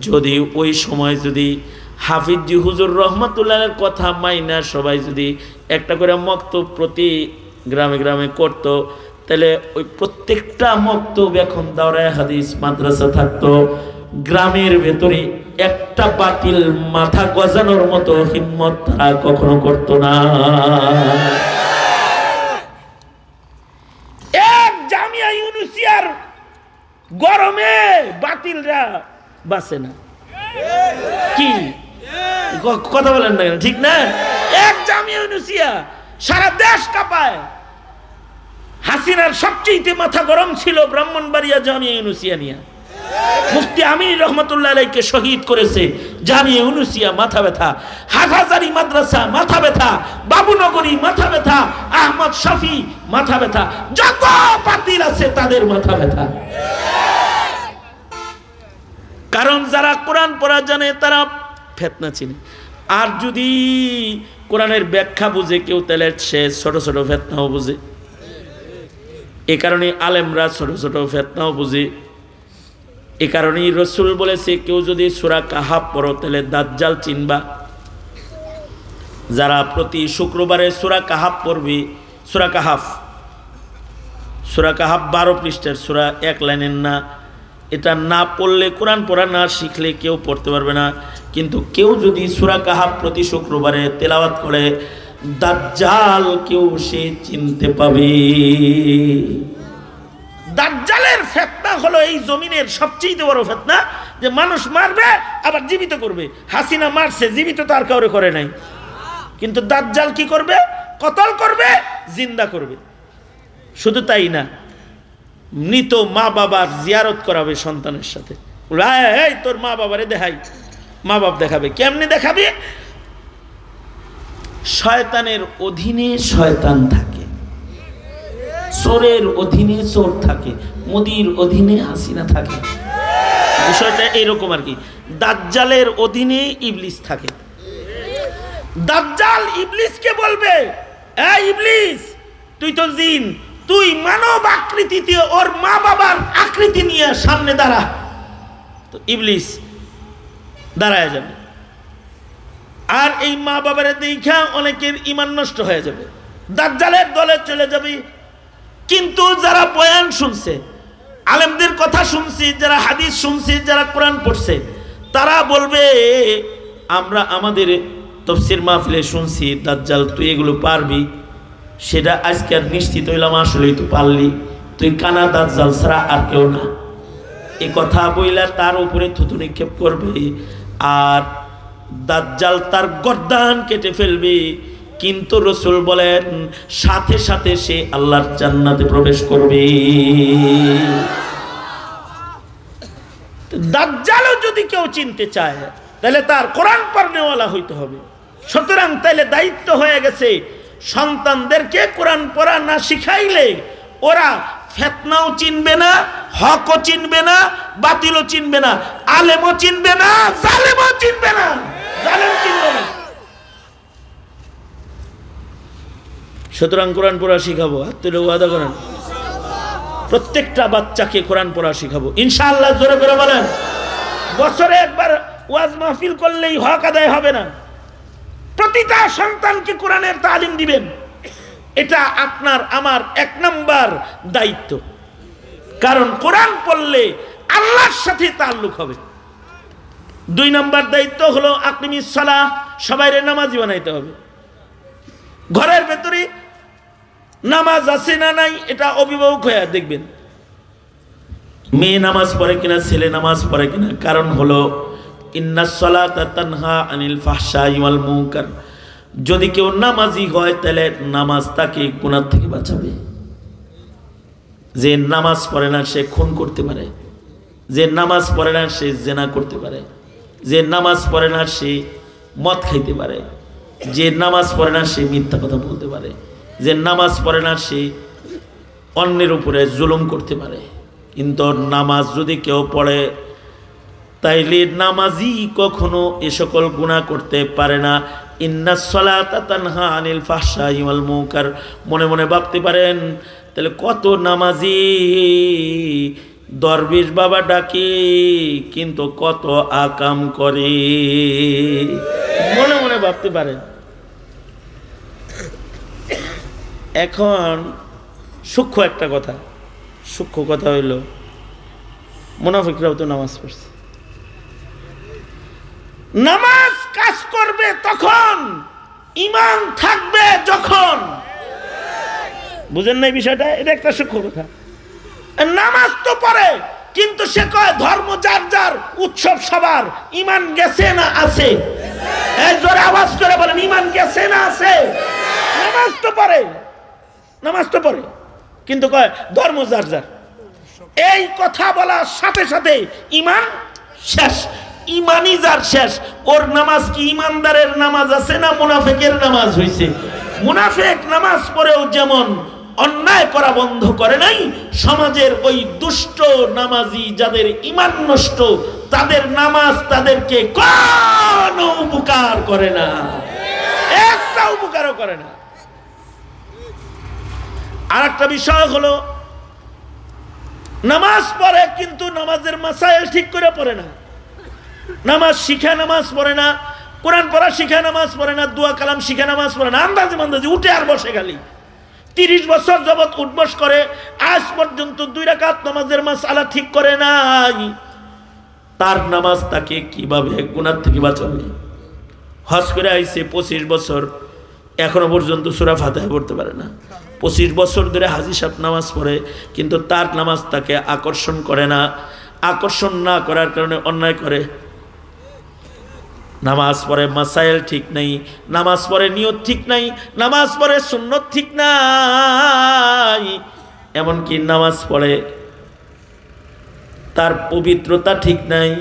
যদি ওই সময় যদি হাফিজি হুজুর রহমাতুল্লাহের কথা মাইনা সবাই যদি একটা করে মক্তব প্রতি গ্রামে গ্রামে করত, তাহলে ওই প্রত্যেকটা মক্তব এখন দাওরায়ে হাদিস মাদ্রাসা থাকতো। গ্রামের ভেতরে একটা বাতিল মাথা গজানোর মতো হিম্মত তারা কখনো করতো না। এক জামিয়া ইউনুসিয়ার গরমে বাতিলরা বাঁচে না। কি কথা বলেন না, ঠিক না? এক জামিয়া ইউনুসিয়া সারা দেশ কাঁপায়। হাসিনার সবচেয়ে মাথা গরম ছিল ব্রাহ্মণবাড়িয়া জামিয়া ইউনুসিয়া নিয়ে। মুফতি আমিন রহমতুল্লাহ আলাইহিকে শহীদ করেছে জামিয়া ইউনুসিয়া, মাথা ব্যথা। হাটহাজারী মাদ্রাসা মাথা ব্যথা, বাবুনগরী মাথা ব্যথা, আহমদ শফি মাথা ব্যথা, যত বাতিল আছে তাদের মাথা ব্যথা। কারণ যারা কোরআন পড়া জানে তারা ফিতনা চিনে। আর যদি কোরআনের ব্যাখ্যা বুঝে কেউ, তাহলে সে ছোট ছোট ফিতনাও বুঝে। এ কারণে আলেমরা ছোট ছোট ফিতনাও বুঝে। এ কারণেই রসুল বলেছে, কেউ যদি সূরা কাহাফ পড়ো তাহলে দাজ্জাল চিনবা। যারা প্রতি শুক্রবারে সূরা কাহাফ পড়বে, সূরা কাহাফ 12 পৃষ্ঠার সূরা, এক লাইনের না। এটা না পড়লে, কোরআন পড়া না শিখলে কেউ পড়তে পারবে না। কিন্তু কেউ যদি সূরা কাহাফ প্রতি শুক্রবারে তেলাওয়াত করে, দাজ্জাল কেউ সে চিনতে পাবে। দাজ্জালের ফিতনা হলো এই জমিনের সবচেয়ে বড় ফিতনা, যে মানুষ মারবে আবার জীবিত করবে। হাসিনা মারছে, জীবিত তো আর কাউরে করে নাই। কিন্তু দাজ্জাল কি করবে? কতল করবে, জিন্দা করবে। শুধু তাই না, মৃত মা বাবার জিয়ারত করাবে সন্তানের সাথে। এই তোর মা বাবারে দেখাই, মা বাপ দেখাবে। কেমনে দেখাবে? শয়তানের অধীনে শয়তান থাকে, চোরের অধীনে চোর থাকে, মোদির অধীনে হাসিনা থাকে। বিষয়টা এরকম আর কি। দাজ্জালের অধীনে ইবলিস থাকে। দাজ্জাল ইবলিসকে বলবে, এই ইবলিস, তুই তো জিন, তুই মানব আকৃতিতে ওর মা বাবার আকৃতি নিয়ে সামনে দাঁড়া। তো ইবলিস দাঁড়ায় যাবে। আর এই মা বাবার দেখা অনেকের ঈমান নষ্ট হয়ে যাবে, দাজ্জালের দলে চলে যাবে। কিন্তু যারা বয়ান শুনছে, আলেমদের কথা শুনছি, যারা হাদিস শুনছি, যারা কোরআন পড়ছে, তারা বলবে, আমরা আমাদের তাফসীর মাহফিলে শুনছি দাজ্জাল তুই এগুলো পারবি। সেটা আজকে আর নিশ্চিত হইলাম, আসলেই তুই পারলি। তুই কানা দাজ্জাল ছাড়া আর কেউ না। এই কথা বইলা তার উপরে থুতু নিক্ষেপ করবে, আর দাজ্জাল তার গর্দান কেটে ফেলবে। কিন্তু রসুল বলেন, সাথে সাথে সে আল্লাহর জান্নাতে প্রবেশ করবে। দাজ্জালও যদি কেউ চিনতে চায়, তাহলে তার কোরআন পড়নেওয়ালা হইতে হবে। সুতরাং তাহলে দায়িত্ব হয়ে গেছে, সন্তানদেরকে কোরআন পড়া না শিখাইলে ওরা ফিতনাও চিনবে না, হকও চিনবে না, বাতিলও চিনবে না, আলেমও চিনবে না, জালেমও চিনবে না, জালেম চিনবে না। সুতরাং কোরআন পড়া শিখাবো, হাত তুলে ওয়াদা করেন। প্রত্যেকটা বাচ্চাকে কোরআন পড়া শিখাবো ইনশাআল্লাহ। জোরে করে বলেন। বছরে একবার ওয়াজ মাহফিল করলেই হক আদায় হবে না। প্রতিটা সন্তানকে কোরআনের তালিম দিবেন। এটা আপনার আমার 1 নম্বর দায়িত্ব। কারণ কোরআন পড়লে আল্লাহর সাথে তাল্লুক হবে। 2 নম্বর দায়িত্ব হলো আকিমিস সালাহ, সবাইরে নামাজি বানাইতে হবে। ঘরের ভেতরে নামাজ আছে না নাই এটা অভিভাবক হয়ে দেখবেন, মেয়ে নামাজ পড়ে কিনা, ছেলে নামাজ পড়ে কিনা। কারণ হলো ইন্নাস সালাতা তানহা আনিল ফাহশাই ওয়াল মুনকার, যদি কেউ নামাজি হয় তাহলে নামাজ তাকে গুনাহ থেকে বাঁচাবে। যে নামাজ পড়ে না সে খুন করতে পারে, যে নামাজ পড়ে না সে জেনা করতে পারে, যে নামাজ পড়ে না সে মদ খাইতে পারে, যে নামাজ পড়ে না সে মিথ্যা কথা বলতে পারে, যে নামাজ পড়ে না সে অন্যের উপরে জুলুম করতে পারে। কিন্তু নামাজ যদি কেউ পড়ে তাইলে নামাজি কখনো এ সকল গুনাহ করতে পারে না। ইন্নাস সালাতা তানহা আনিল ফাহশাই ওয়াল মুনকার। মনে মনে ভাবতে পারেন তাহলে কত নামাজি দরবেশ বাবা ডাকে কিন্তু কত আকাম করে, মনে মনে ভাবতে পারেন। এখন সূক্ষ্ম একটা কথা, সূক্ষ্ম কথা হইল মুনাফিকরাও তো নামাজ পড়ছে। নামাজ কাজ করবে তখন, ঈমান থাকবে যখন। বুঝেন না বিষয়টা? এটা একটা সূক্ষ্ম কথা। নামাজ তো পড়ে কিন্তু সে কয় ধর্ম যার যার, উৎসব সবার। ঈমান গেছে না আছে? এই জোরে আওয়াজ করে বলেন, ঈমান গেছে না আছে? নামাজ তো পড়ে, নামাজ তো পড়ে কিন্তু কয় ধর্ম যার যার। এই কথা বলার সাথে সাথে ঈমান শেষ। ঈমানই যার শেষ। ওর নামাজ কি ঈমানদারের নামাজ আছে না মুনাফিকের নামাজ হইছে? মুনাফিক নামাজ পড়েও যেমন অন্যায় করা বন্ধ করে নাই, সমাজের ওই দুষ্ট নামাজি যাদের ঈমান নষ্ট, তাদের নামাজ তাদেরকে কোনো উপকার করে না, একটা উপকারও করে না। আর একটা বিষয় হলো নামাজ পড়ে কিন্তু নামাজের মাসাইল ঠিক করে পড়ে না। নামাজ শিখা নামাজ পড়ে না, কোরআন পড়া শিখা নামাজ পড়ে না, দোয়া কালাম শিখা নামাজ পড়ে না, আন্দাজে মান্দাজে উঠে আর বসে খালি 30 বছর যাবত উঠবস করে, আজ পর্যন্ত 2 রাকাত নামাজের মাসআলা ঠিক করে নাই। তার নামাজ তাকে কিভাবে গুনাহ থেকে বাঁচাবে? হজ করে আইছে 25 বছর, এখনো পর্যন্ত সূরা ফাতিহা পড়তে পারে না। 25 বছর ধরে হাজী সাহেব নামাজ পড়ে কিন্তু তার নামাজ তাকে আকর্ষণ করে না। আকর্ষণ না করার কারণে অন্যায় করে। নামাজ পড়ে মাসাইল ঠিক নাই, নামাজ পড়ে নিয়ত ঠিক নাই, নামাজ পড়ে সুন্নত ঠিক নাই, এমনকি নামাজ পড়ে তার পবিত্রতা ঠিক নাই,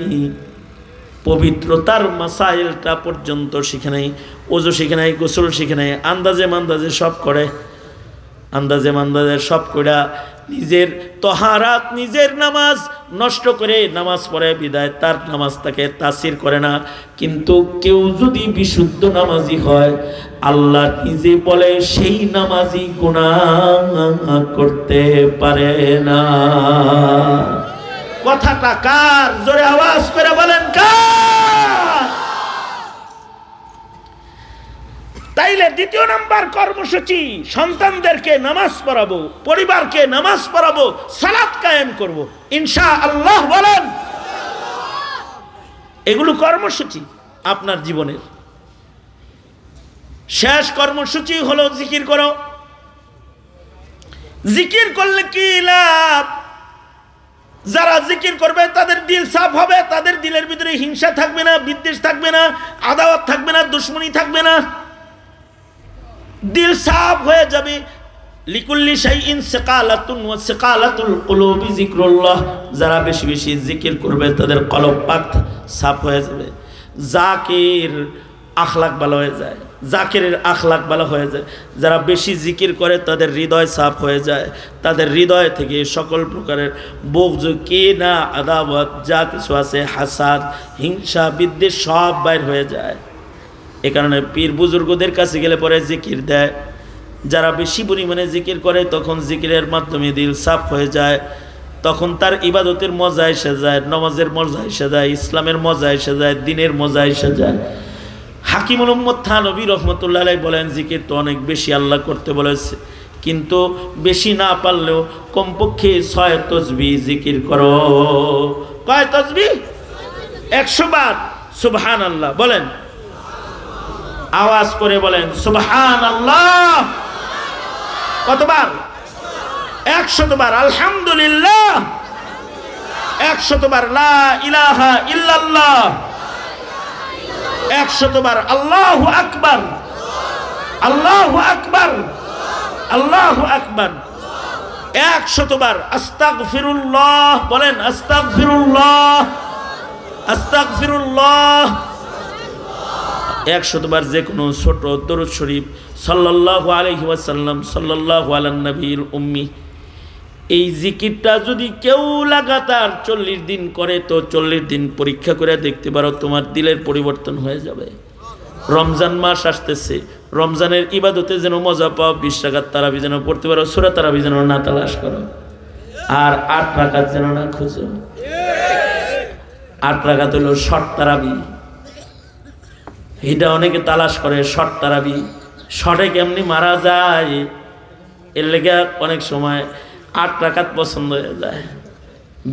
পবিত্রতার মাসাইলটা পর্যন্ত শিখে নাই, ওযু শিখে নাই, গোসল শিখে নাই, আন্দাজে মান্দাজে সব করে, আন্দাজে মান্দাজে সব কইরা নিজের তহারাত, নিজের নামাজ নষ্ট করে নামাজ পড়ে বিদায় তার নামাজ তাকে তাসির করে না। কিন্তু কেউ যদি বিশুদ্ধ নামাজি হয়, আল্লাহ নিজে বলে সেই নামাজি গুনাহ করতে পারে না। কথাটা কার? জোরে আওয়াজ করে বলেন কার? তাইলে 2 নম্বর কর্মসূচি, সন্তানদেরকে নামাজ পড়াবো, পরিবারকে নামাজ পড়াবো, সালাত কায়েম করব ইনশাআল্লাহ। বলেন, এগুলো কর্মসূচি আপনার জীবনের। শেষ কর্মসূচি হলো জিকির করো। জিকির করলে কি লাভ? যারা জিকির করবে তাদের দিল সাফ হবে, তাদের দিলের ভিতরে হিংসা থাকবে না, বিদ্বেষ থাকবে না, আদাওয়াত থাকবে না, দুশমনী থাকবে না, দিল সাফ হয়ে যাবে। লিকুল্লি শাইইন সিকালাতুন ওয়া সিকালাতুল কুলুবি যিকরুল্লাহ। যারা বেশি বেশি জিকির করবে তাদের কলব পাক সাফ হয়ে যাবে। জাকির আখলাক ভালো হয়ে যায়, জাকিরের আখলাক ভালো হয়ে যায়। যারা বেশি জিকির করে তাদের হৃদয় সাফ হয়ে যায়, তাদের হৃদয় থেকে সকল প্রকারের বুগজ, কিনা, আদাওয়াত যা কিছু আছে, হাসাদ, হিংসা, বিদ্বেষ সব বাইর হয়ে যায়। এ কারণে পীর বুজুর্গদের কাছে গেলে পরে জিকির দেয়। যারা বেশি পরিমাণে জিকির করে তখন জিকিরের মাধ্যমে দিল সাফ হয়ে যায়, তখন তার ইবাদতের মজা এসে যায়, নামাজের মজা এসে যায়, ইসলামের মজা এসে যায়, দ্বীনের মজা এসে যায়। হাকিমুল উম্মত থানভী রহমতুল্লাহ আলাইহি বলেন, জিকির তো অনেক বেশি আল্লাহ করতে বলেছে, কিন্তু বেশি না পারলেও কমপক্ষে 6 তাসবিহ জিকির করো। কয় তাসবিহ? 100 বার সুবহানাল্লাহ। বলেন, আওয়াজ করে বলেন সুবহানাল্লাহ। কতবার? 100 বার। আলহামদুলিল্লাহ 100 বার। লা ইলাহা ইল্লাল্লাহ 100 বার। আল্লাহু আকবার আল্লাহু আকবার, আল্লাহু আকবার। 100 বার আস্তাগফিরুল্লাহ বলেন, আস্তাগফিরুল্লাহ, আস্তাগফিরুল্লাহ। 100 বার যে কোনো ছোট দরুদ শরীফ সাল্লাল্লাহু আলাইহি ওয়াসাল্লাম, সাল্লাল্লাহু আলান নবিয়্যিল উম্মি, এই জিকিরটা যদি কেউ লাগাতার 40 দিন করে তো 40 দিন পরীক্ষা করে দেখতে পারো তোমার দিলের পরিবর্তন হয়ে যাবে। রমজান মাস আসতেছে, রমজানের ইবাদতে যেন মজা পাও, 20 রাকাত তারাবি যেন পড়তে পারো, সূরা তারাবি যেন না তালাশ করো, আর 8 রাকাত যেন না খুঁজো। 8 রাকাত হলো শর্ট তারাবি, এটা অনেকে তালাশ করে। শর্ট তারাবি, শর্টে কেমনি মারা যায়, এর লেগে অনেক সময় 8 রাকাত পছন্দ হয়ে যায়।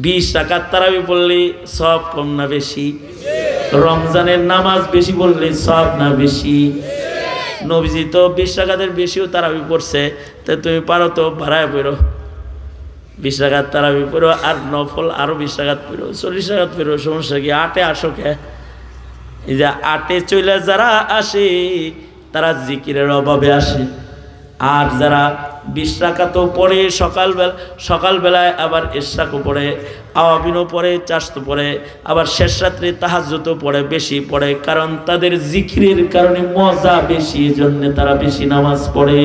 20 রাকাত তারাবি পড়লে সব কম না বেশি? রমজানের নামাজ বেশি পড়লে সব না বেশি? নবীজি তো 20 রাকাতের বেশিও তারাবি পড়ছে, তো তুমি পারো তো বাড়ায় পড়ো, 20 রাকাত তারাবি পড়ো, আর নফল আরো 20 রাকাত পড়ো, 40 রাকাত পড়ো, সমস্যা কি? 8-এ আসো কে? এই যে 8-এ চলে যারা আসে তারা জিকিরের অভাবে আসে, আর যারা 20 রাকাতও পড়ে সকালবেলায়, আবার ইশরাকও পড়ে, আওয়াবিনও পড়ে, চাশতো পড়ে, আবার শেষ রাত্রে তাহাজ্জুদও পড়ে, বেশি পড়ে, কারণ তাদের জিকিরের কারণে মজা বেশি, এজন্য তারা বেশি নামাজ পড়ে।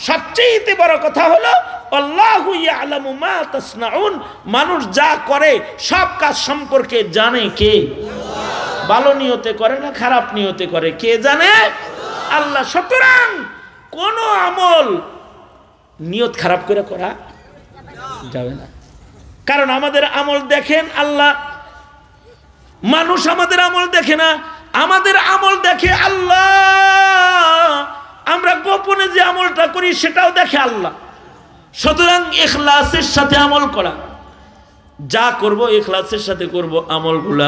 সবচেয়ে বড় কথা হলো আল্লাহু ইয়ালামু মা তাসনাউন, মানুষ যা করে সব কাজ সম্পর্কে জানে কে? ভালো নিয়তে করে না খারাপ নিয়তে করে, কে জানে? আল্লাহ। সুতরাং কোন আমল নিয়ত খারাপ করে করা যাবে না, কারণ আমাদের আমল দেখেন আল্লাহ, মানুষ আমাদের আমল দেখে না, আমাদের আমল দেখে আল্লাহ। আমরা গোপনে যে আমলটা করি সেটাও দেখে আল্লাহ। সুতরাং ইখলাসের সাথে আমল করা, যা করব ইখলাসের সাথে করব। আমলগুলা,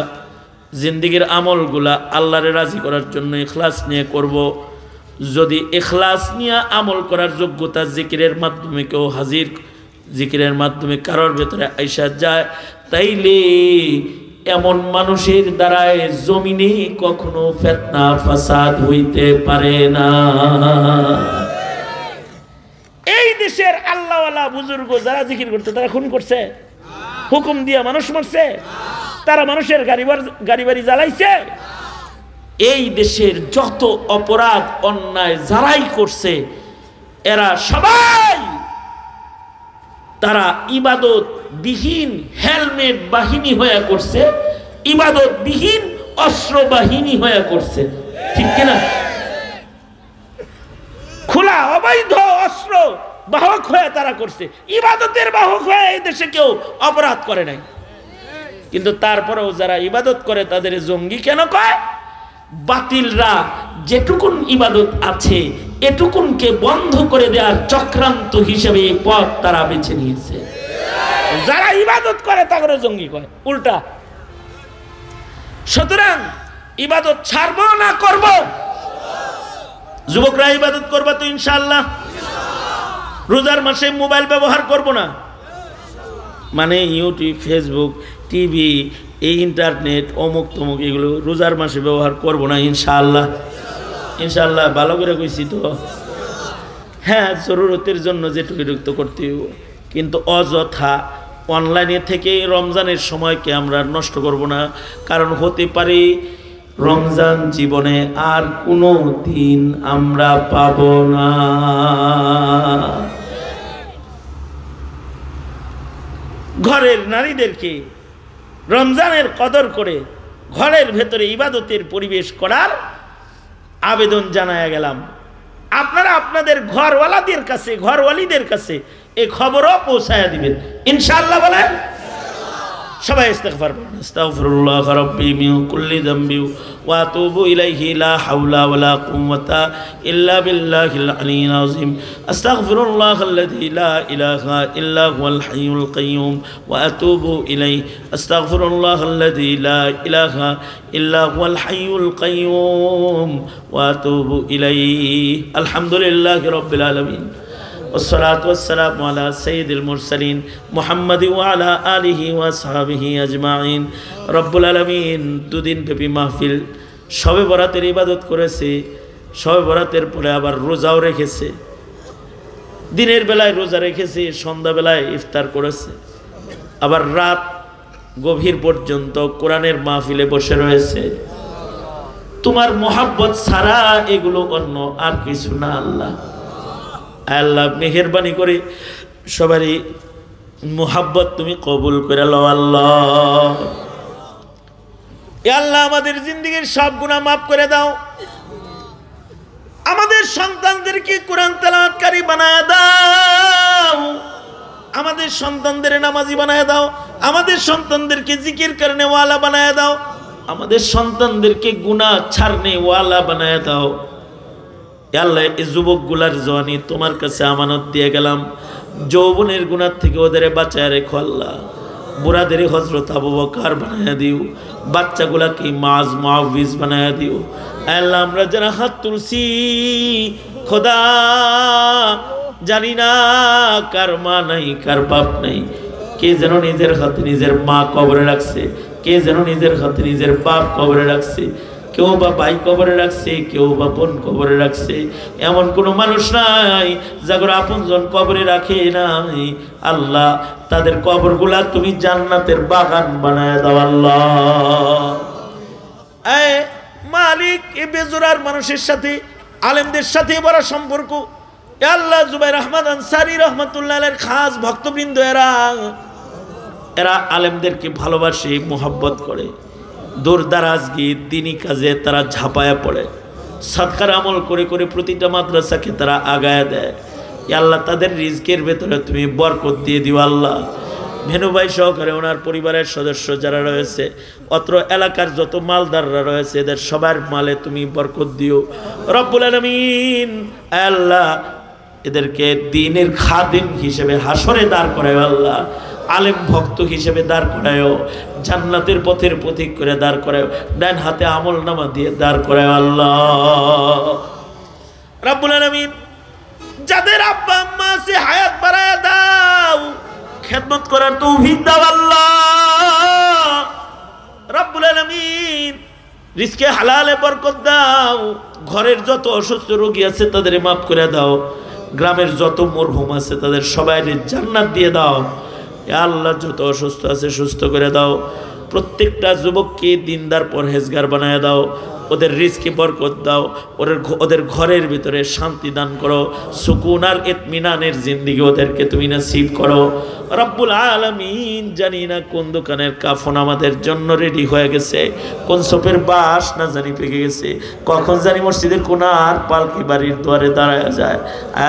জিন্দেগির আমলগুলা আল্লাহরে রাজি করার জন্য ইখলাস নিয়ে করব। যদি ইখলাস নিয়ে আমল করার যোগ্যতা জিকিরের মাধ্যমে কেউ হাজির, জিকিরের মাধ্যমে কারোর ভেতরে আইসা যায়, তাইলে এমন মানুষের দ্বারায় জমিনে কখনো ফিতনা ফাসাদ হইতে পারে না। এই দেশের আল্লাহওয়ালা বুজুর্গ যারা জিকির করতে, তারা খুন করছে? হুকুম দিয়া মানুষ মারছে? তারা মানুষের গাড়ি বাড়ি জ্বালাইছে? এই দেশের যত অপরাধ অন্যায় যারাই করছে, এরা সবাই তারা ইবাদত বিহীন হেলমেট বাহিনী হয়ে করছে, ইবাদত বিহীন অস্ত্র বাহিনী হয়ে করছে, ঠিক কিনা? খোলা অবৈধ অস্ত্র বাহক হয়ে তারা করছে, ইবাদতের বাহক হয়ে এই দেশে কেউ অপরাধ করে নাই। কিন্তু তারপরেও যারা ইবাদত করে তাদের জঙ্গি কেন কয়? বাতিলরা যেটুকুন ইবাদত আছে এটুকুনকে বন্ধ করে দেওয়ার চক্রান্ত হিসেবে পথ তারা বেছে নিয়েছে। যারা ইবাদত করে তাদের জঙ্গি কয়, উল্টা। সুতরাং ইবাদত ছাড়বো না করব? যুবকরা ইবাদত করবা তো ইনশাআল্লাহ? রোজার মাসে মোবাইল ব্যবহার করব না, মানে ইউটিউব, ফেসবুক, টিভি, এই ইন্টারনেট, অমুক তমুক, এগুলো রোজার মাসে ব্যবহার করব না ইনশাআল্লাহ। ইনশাআল্লাহ ভালো করে কইছি তো? হ্যাঁ, জরুরতের জন্য যেটুকু বিরক্ত করতে হবে, কিন্তু অযথা অনলাইনে থেকে রমজানের সময়কে আমরা নষ্ট করব না, কারণ হতে পারে রমজান জীবনে আর কোনো দিন আমরা পাব না। ঘরের নারীদেরকে রমজানের কদর করে ঘরের ভেতরে ইবাদতের পরিবেশ করার আবেদন জানায়া গেলাম। আপনারা আপনাদের ঘরওয়ালাদের কাছে, ঘরওয়ালিদের কাছে এই খবরও পৌঁছায়া দিবেন ইনশাআল্লাহ। বলেন সবাই ইস্তিগফার করুন। আস্তাগফিরুল্লাহ রাব্বি মিন কুল্লি যামবি ওয়া আতুবু ইলাইহি লা হাওলা ওয়ালা কুওয়াতা ইল্লা বিল্লাহিল আলিয়্যিল আযীম। আস্তাগফিরুল্লাহাল্লাযী লা ইলাহা ইল্লা হুয়াল হাইয়ুল কাইয়্যুম ওয়া আতুবু ইলাইহি। আস্তাগফিরুল্লাহাল্লাযী লা ইলাহা ইল্লা হুয়াল হাইয়ুল কাইয়্যুম ওয়া আতুবু ইলাইহি। আলহামদুলিল্লাহি রাব্বিল আলামিন। والصلاة والسلام على سيد المرسلين محمد وعلى آله وصحبه أجمعين। রব্বুল আলামিন দুদিন ব্যাপী মাহফিল শবে বরাতের ইবাদত করেছে, শবে বরাতের পরে আবার রোজাও রেখেছে, দিনের বেলায় রোজা রেখেছে, সন্ধ্যাবেলায় ইফতার করেছে, আবার রাত গভীর পর্যন্ত কোরআনের মাহফিলে বসে রয়েছে। তোমার মোহাব্বত ছাড়া এগুলো অন্য আর কিছু না। আল্লাহ আল্লাহ মেহেরবানি করে সবারই মোহাব্বত তুমি কবুল করে লও আল্লাহ। এ আল্লাহ আমাদের জিন্দেগীর সব গুনাহ মাফ করে দাও, আমাদের সন্তানদেরকে কোরআন তেলাওয়াতকারী বানায় দাও, আমাদের সন্তানদের নামাজি বানায় দাও, আমাদের সন্তানদেরকে জিকির করনে ওয়ালা বানায় দাও, আমাদের সন্তানদেরকে গুনাহ ছাড়নে ওয়ালা বানায় দাও। আল্লাহ এই যুবকগুলার জওয়ানি তোমার কাছে আমানত দিয়ে গেলাম, যৌবনের গুনাহ থেকে ওদের বাঁচায় রেখো আল্লাহ। বুড়াদের হযরত আবু বকর বানায় দিও, বাচ্চাগুলাকে মাজ মুআউযিজ বানায় দিও। আল্লাহ আমরা যারা হাত তুলছি খোদা জানি না কার মা নাই কার বাপ নাই, কে যেন নিজের হাতে নিজের মা কবরে রাখছে, কে যেন নিজের হাতে নিজের বাপ কবরে রাখছে, কেউ বা ভাই কবরে রাখছে, কেউ বা বোন কবরে রাখছে। এমন কোনো মানুষ নাই যাগর আপনজন কবরে রাখে নাই। আল্লাহ তাদের কবরগুলা তুমি জান্নাতের বাগান বানায় দাও আল্লাহ। এ মালিক এ বেজোরার মানুষের সাথে আলেমদের সাথে বড় সম্পর্ক। আল্লাহ জুবাইর আহমদ আনসারী রাহমাতুল্লাহ আলাইহির খাস ভক্তবৃন্দ, এরা আলেমদেরকে ভালোবাসে, মোহাব্বত করে, দূর দারাজ গিয়ে দিনী কাজে তারা ঝাঁপায়া পড়ে, সদকার আমল করে করে প্রতিটা মাদ্রাসাকে তারা আগায় দেয়। আল্লাহ তাদের রিজকের ভেতরে তুমি বরকত দিয়ে দিও আল্লাহ। ভেনু ভাই সহকারে ওনার পরিবারের সদস্য যারা রয়েছে, অত্র এলাকার যত মালদাররা রয়েছে, এদের সবার মালে তুমি বরকত দিও রব্বুল আলামিন। আল্লাহ এদেরকে দ্বীনের খাদিম হিসেবে হাসরে দাঁড় করায় আল্লাহ, আলেম ভক্ত হিসেবে দাঁড় করায়, জান্নাতের পথের পথিক করে দাঁড় করায়, ডান হাতে আমল নামা দিয়ে দাঁড় করায় আল্লাহ রব্বুল আলামিন। যাদের আব্বা আম্মা আছে হায়াত বাড়ায় দাও, খেদমত করার তৌফিক দাও আল্লাহ রব্বুল আলামিন। রিজকে হালালে বরকত দাও, ঘরের যত অসুস্থ রোগী আছে তাদের মাফ করে দাও, গ্রামের যত মরহুম আছে তাদের সবাই জান্নাত দিয়ে দাও। আল্লাহ যত অসুস্থ আছে সুস্থ করে দাও, প্রত্যেকটা যুবককে দিনদার পরহেজগার বানায় দাও, ওদের রিজকে বরকত দাও, ওদের ঘরের ভিতরে শান্তি দান করো, সুকুন আর ইতমিনানের জিন্দেগি ওদেরকে তুমি নসিব করো রব্বুল আলামিন। জানি না কোন দোকানের কাফন আমাদের জন্য রেডি হয়ে গেছে, কোন সোপের বাস না জানি পেকে গেছে, কখন জানি মসজিদের কোনার পালকি বাড়ির দুয়ারে দাঁড়ায় যায়।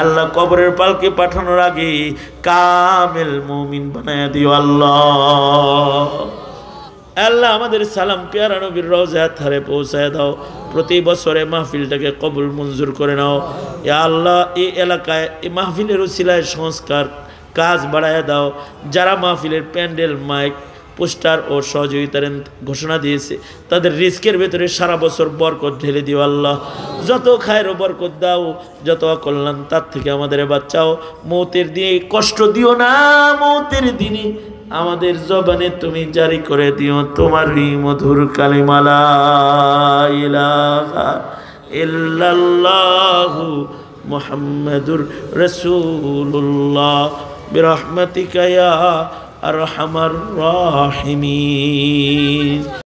আল্লাহ কবরের পালকি পাঠানোর আগে কামেল মুমিন বানায় দিও আল্লাহ। আল্লাহ আমাদের সালাম পেয়ারা নবীর রওজায় ধারে পৌঁছায় দাও, প্রতি বছরে মাহফিলটাকে কবুল মঞ্জুর করে নাও। ইয়া আল্লাহ এই এলাকায় এই মাহফিলের উসিলায় সংস্কার কাজ বাড়ায় দাও। যারা মাহফিলের প্যান্ডেল মাইক পোস্টার ও সহযোগিতার ঘোষণা দিয়েছে তাদের রিস্কের ভেতরে সারা বছর বরকত ঢেলে দিও আল্লাহ। যত খায়ের বরকত দাও, যত অকল্যাণ তার থেকে আমাদের বাঁচাও। মৌতের দিনে কষ্ট দিও না, মৌতের দিনে আমাদের জবানে তুমি জারি করে দিও তোমারই মধুর কালিমা লা ইলাহা ইল্লাল্লাহু মুহাম্মাদুর রাসূলুল্লাহ বিরহমাতিকা ইয়া আরহামার রাহিমিন।